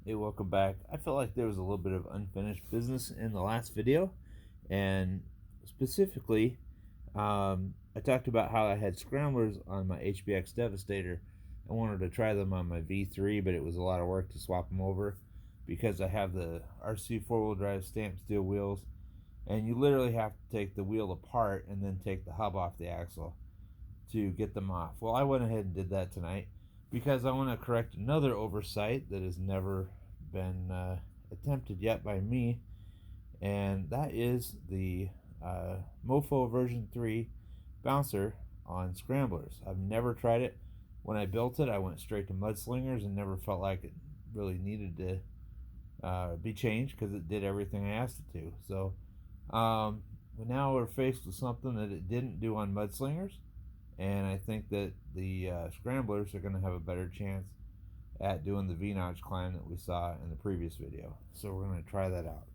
Hey, welcome back. I felt like there was a little bit of unfinished business in the last video, and specifically, I talked about how I had scramblers on my HBX Devastator. I wanted to try them on my V3, but it was a lot of work to swap them over because I have the RC four-wheel drive stamped steel wheels, and you literally have to take the wheel apart and then take the hub off the axle to get them off. Well, I went ahead and did that tonight because I want to correct another oversight that has never been attempted yet by me, and that is the Mofo version 3 bouncer on scramblers. I've never tried it. When I built it, I went straight to mudslingers and never felt like it really needed to be changed because it did everything I asked it to. So now we're faced with something that it didn't do on mudslingers, and I think that the scramblers are going to have a better chance at doing the V-notch climb that we saw in the previous video. So we're going to try that out.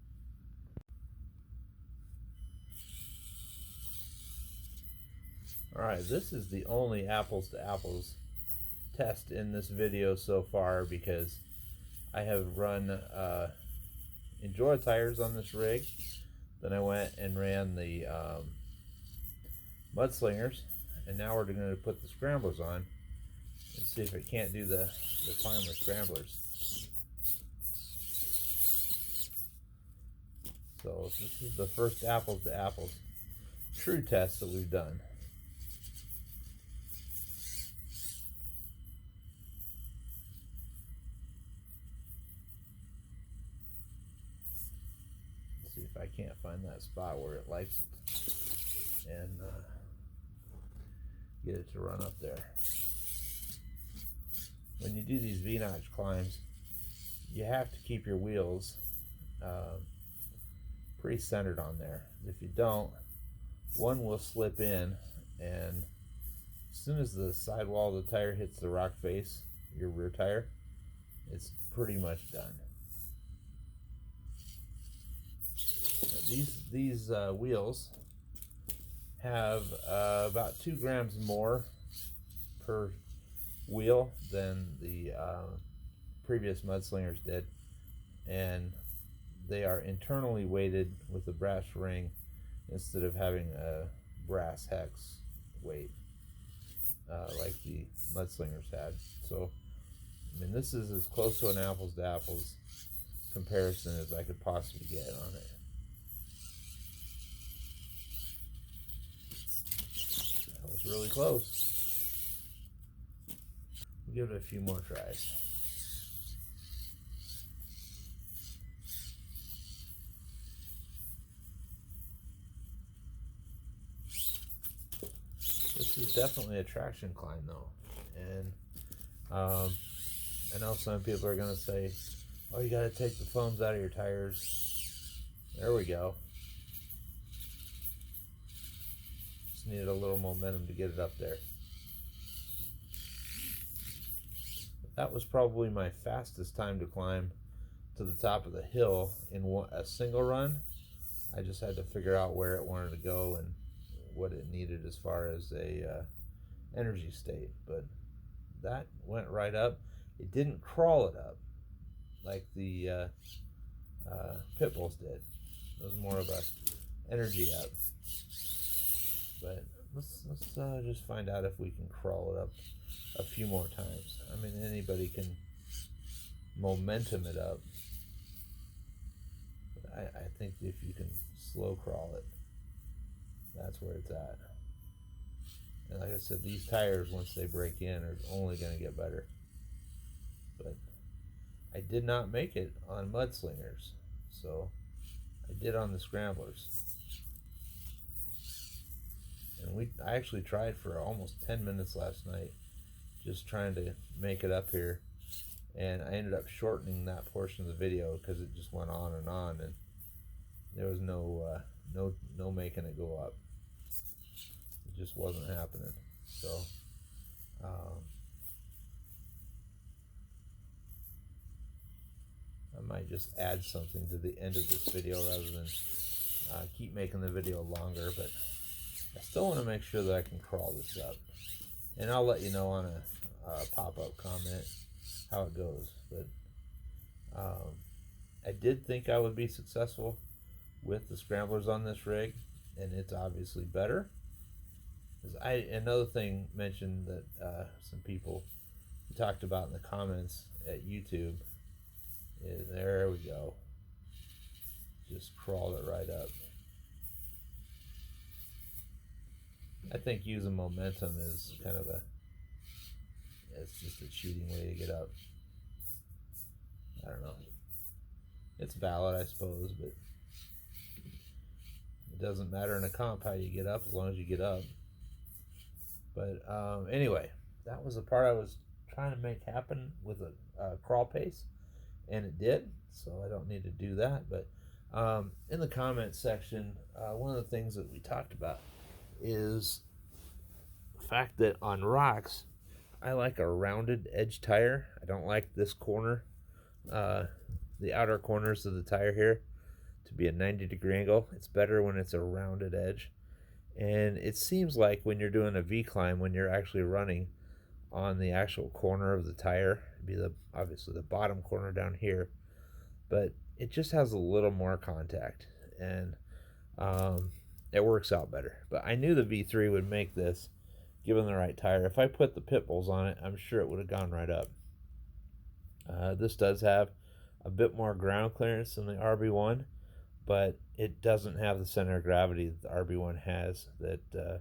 Alright, this is the only apples to apples test in this video so far because I have run Enjoy tires on this rig. Then I went and ran the mudslingers, and now we're going to put the scramblers on and see if it can't do the climb with scramblers. So this is the first apples to apples true test that we've done. Let's see if I can't find that spot where it likes it and get it to run up there. When you do these V-notch climbs, you have to keep your wheels pretty centered on there. If you don't, one will slip in, and as soon as the sidewall of the tire hits the rock face, your rear tire, it's pretty much done. Now these wheels have about 2 grams more per wheel than the previous mudslingers did, and they are internally weighted with a brass ring instead of having a brass hex weight like the mudslingers had. So I mean, this is as close to an apples to apples comparison as I could possibly get on it. That was really close. We'll give it a few more tries. This is definitely a traction climb though, and I know some people are going to say, oh, you got to take the foams out of your tires. There we go. Just needed a little momentum to get it up there. That was probably my fastest time to climb to the top of the hill in a single run. I just had to figure out where it wanted to go and what it needed as far as a energy state, but that went right up. It didn't crawl it up like the pit bulls did. It was more of a energy up. But let's just find out if we can crawl it up a few more times. I mean, anybody can momentum it up. But I think if you can slow crawl it, that's where it's at. And like I said, these tires, once they break in, are only going to get better. But I did not make it on mudslingers, so I did on the scramblers. And I actually tried for almost 10 minutes last night, just trying to make it up here, and I ended up shortening that portion of the video because it just went on, and there was no making it go up. It just wasn't happening. So I might just add something to the end of this video rather than keep making the video longer, but I still want to make sure that I can crawl this up, and I'll let you know on a pop-up comment how it goes. But Um, I did think I would be successful with the scramblers on this rig, and it's obviously better. Another thing mentioned that some people talked about in the comments at YouTube is, there we go, just crawled it right up. I think using momentum is kind of it's just a cheating way to get up. I don't know. It's valid, I suppose, but it doesn't matter in a comp how you get up as long as you get up. But anyway, that was the part I was trying to make happen with a crawl pace, and it did, so I don't need to do that. But in the comments section, one of the things that we talked about is the fact that on rocks, I like a rounded edge tire. I don't like this corner, the outer corners of the tire here, to be a 90-degree angle. It's better when it's a rounded edge. And it seems like when you're doing a V-climb, when you're actually running on the actual corner of the tire, it'd be obviously the bottom corner down here, but it just has a little more contact, and it works out better. But I knew the V3 would make this, given the right tire. If I put the pit bulls on it, I'm sure it would have gone right up. This does have a bit more ground clearance than the RB1, but it doesn't have the center of gravity that the RB1 has that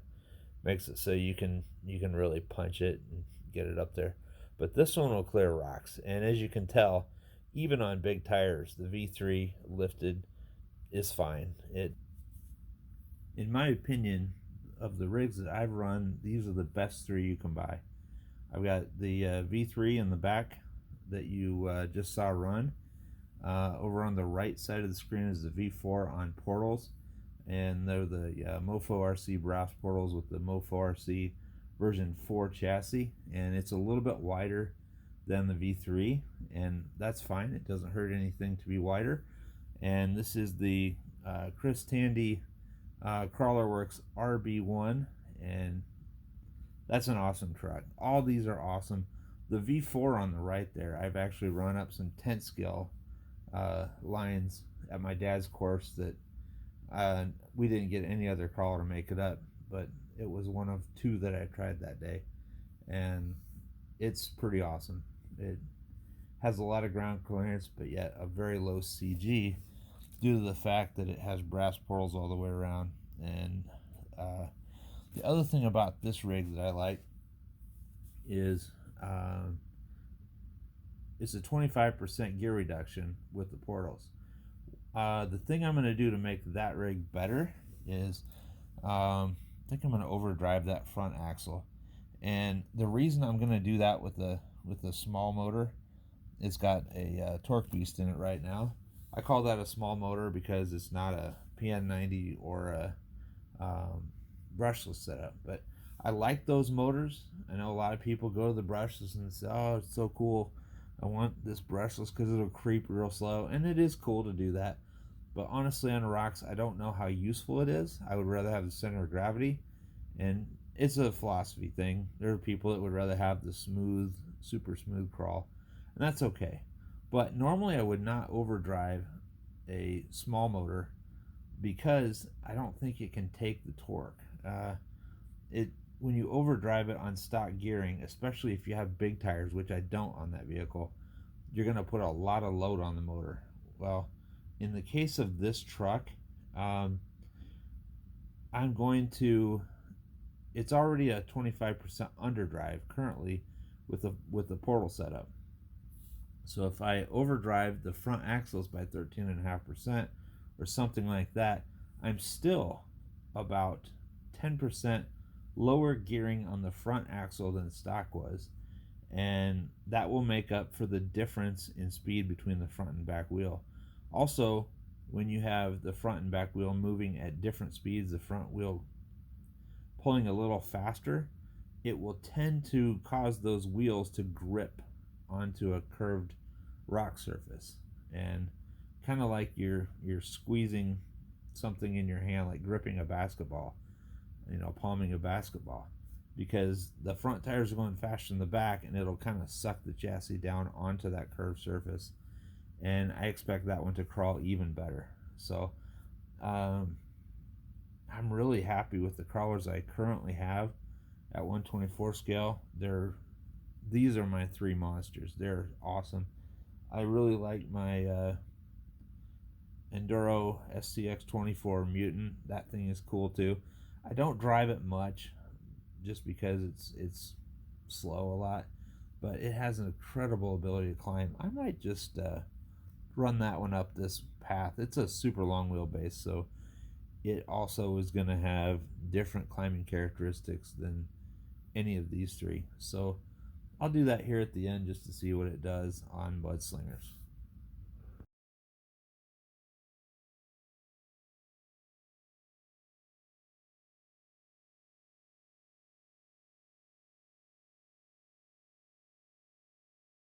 makes it so you can really punch it and get it up there. But this one will clear rocks, and as you can tell, even on big tires, the V3 lifted is fine. In my opinion, of the rigs that I've run, these are the best three you can buy. I've got the V3 in the back that you just saw run. Over on the right side of the screen is the V4 on portals, and they're the Mofo RC brass portals with the Mofo RC version 4 chassis, and it's a little bit wider than the V3, and that's fine. It doesn't hurt anything to be wider. And this is the Chris Tandy Crawlerworks RB1, and that's an awesome truck. All these are awesome. The V4 on the right there, I've actually run up some tent scale lines at my dad's course that we didn't get any other crawler to make it up, but it was one of two that I tried that day, and it's pretty awesome. It has a lot of ground clearance, but yet a very low CG due to the fact that it has brass portals all the way around. And the other thing about this rig that I like is it's a 25% gear reduction with the portals. The thing I'm going to do to make that rig better is I think I'm going to overdrive that front axle. And the reason I'm going to do that with the small motor, it's got a torque beast in it right now. I call that a small motor because it's not a PN90 or a brushless setup. But I like those motors. I know a lot of people go to the brushless and say, oh, it's so cool, I want this brushless because it'll creep real slow. And it is cool to do that. But honestly, on rocks, I don't know how useful it is. I would rather have the center of gravity. And it's a philosophy thing. There are people that would rather have the smooth, super smooth crawl. And that's okay. But normally I would not overdrive a small motor because I don't think it can take the torque. When you overdrive it on stock gearing, especially if you have big tires, which I don't on that vehicle, you're going to put a lot of load on the motor. Well, in the case of this truck, I'm going to, it's already a 25% underdrive currently with the portal setup. So if I overdrive the front axles by 13.5% or something like that, I'm still about 10% lower gearing on the front axle than stock was, and that will make up for the difference in speed between the front and back wheel. Also, when you have the front and back wheel moving at different speeds, the front wheel pulling a little faster, it will tend to cause those wheels to grip onto a curved rock surface, and kind of like you're squeezing something in your hand, like gripping a basketball, palming a basketball, because the front tires are going faster than the back, and it'll kind of suck the chassis down onto that curved surface. and I expect that one to crawl even better. So um, I'm really happy with the crawlers I currently have at 124 scale. These are my three monsters. They're awesome. I really like my Enduro SCX 24 Mutant. That thing is cool too. I don't drive it much just because it's slow a lot, but it has an incredible ability to climb. I might just run that one up this path. It's a super long wheelbase, so it also is going to have different climbing characteristics than any of these three. So I'll do that here at the end just to see what it does on Mudslingers.